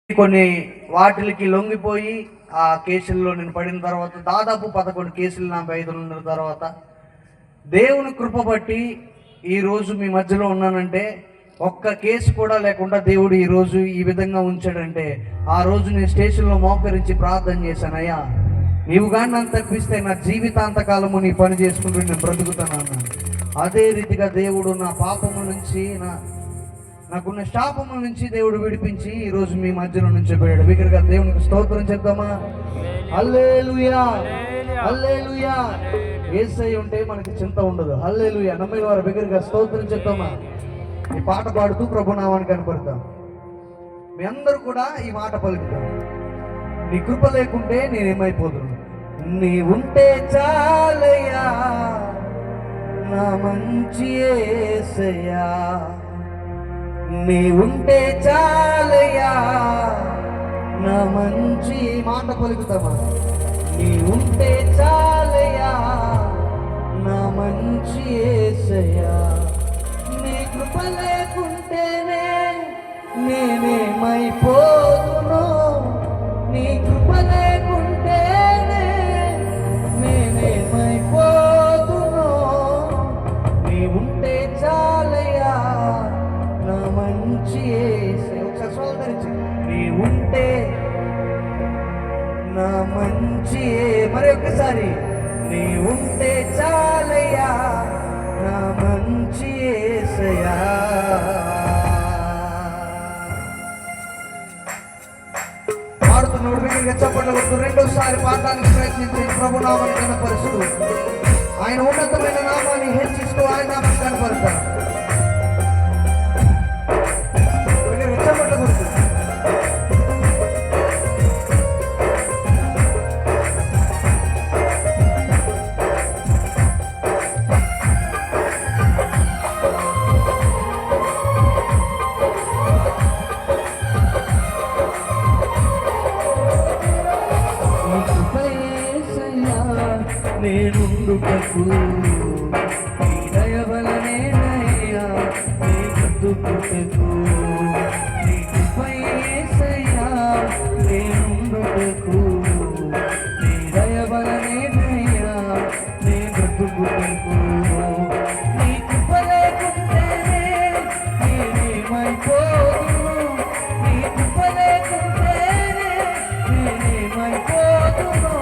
కొన్ని వాటికి లొంగిపోయి ఆ కేసుల్లో నేను పడిన తర్వాత దాదాపు 11 కేసులు నా ఉన్న తర్వాత దేవుని కృప బట్టి ఈరోజు మీ మధ్యలో ఉన్నానంటే, ఒక్క కేసు కూడా లేకుండా దేవుడు ఈరోజు ఈ విధంగా ఉంచాడంటే, ఆ రోజు నేను స్టేషన్లో మోకరించి ప్రార్థన చేశాను, అయ్యా నీవు కానీ నన్ను తప్పిస్తే నా జీవితాంతకాలము నీ పని చేసుకుంటూ నేను బ్రతుకుతాను. అదే రీతిగా దేవుడు నా పాపము నుంచి నాకున్న శాపముల నుంచి దేవుడు విడిపించి ఈరోజు మీ మధ్యలో నుంచి పోయాడు. బిగ్గరగా దేవునికి స్తోత్రం చెప్తామా? హల్లెలూయా, హల్లెలూయా. యేసయ్య ఉంటే మనకి చింత ఉండదు. హల్లెలూయా. నమ్మిన వారు బిగ్గరగా స్తోత్రం చెప్తామా? ఈ పాట పాడుతూ ప్రభునామాన్ని కనపడతాం. మీ అందరూ కూడా ఈ మాట పలుకుతాం, నీ కృప లేకుంటే నేనేమైపోతున్నాను. నీ ఉంటే చాలయ్యా నా మంచి యేసయ్యా, నీ ఉంటే చాలయ్యా నా మంచి. మాట పలుకుతామా? నీ ఉంటే చాలయ్యా నా మంచి యేసయ్యా, నీ కృప లేకుంటేనే నేనేమైపోదును. నీ కృప లేకుంటేనే నేనేమైపోదును. నీ ఉంటే చాలయ్యా నా మంచి యేసయ్యా. ఒకసారి స్వీకరించి, నీ ఉంటే నా మంచి. మరి ఒక్కసారి, నీ ఉంటే చాలయ్యా నా మంచి యేసయ్యా. పాడుతున్నప్పుడు బిగ్గరగా చప్పట్లు కొడుతూ రెండోసారి పాడడానికి ప్రయత్నించి ప్రభునామాన్ని కనపరుస్తూ, ఆయన ఉన్నతమైన నామాన్ని హెచ్చిస్తూ ఆయన నామాన్ని కనపరుస్తారు. నేనుండుటకు నీ దయ వలనేనయ్యా, నీ గుర్తుకు నీ కృప యేసయ్యా. నేనుండుటకు నీ దయ వలనేనయ్యా, నీ గుర్తుకు నీ కృప లేకుంటేనే నేనేమైపోదును. నీ కృప లేకుంటేనే నేనేమైపోదును.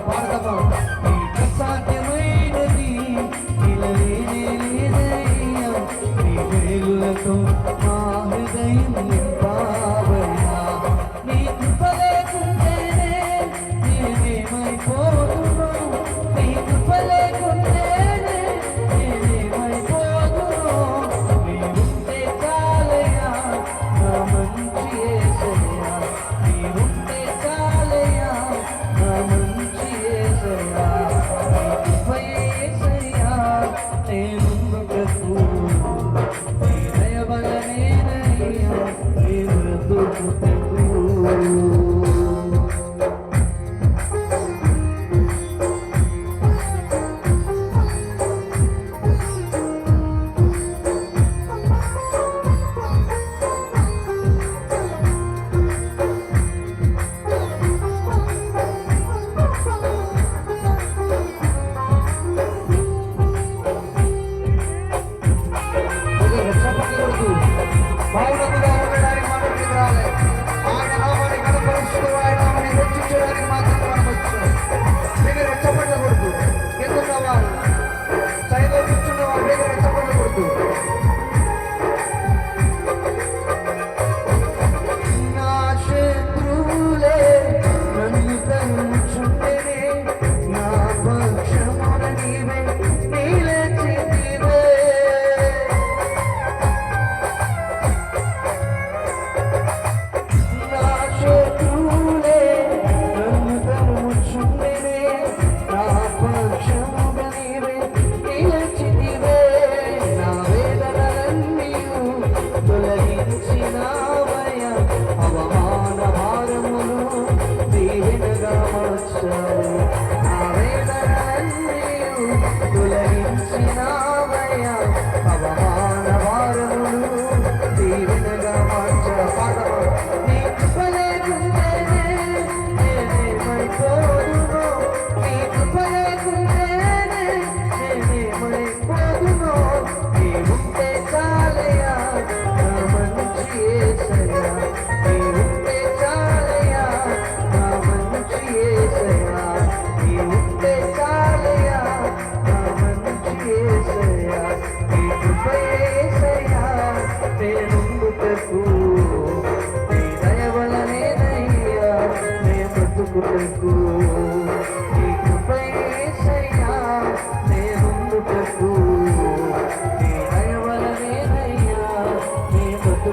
పాడతామా? నీకు సాధ్యమైనది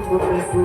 కొరకు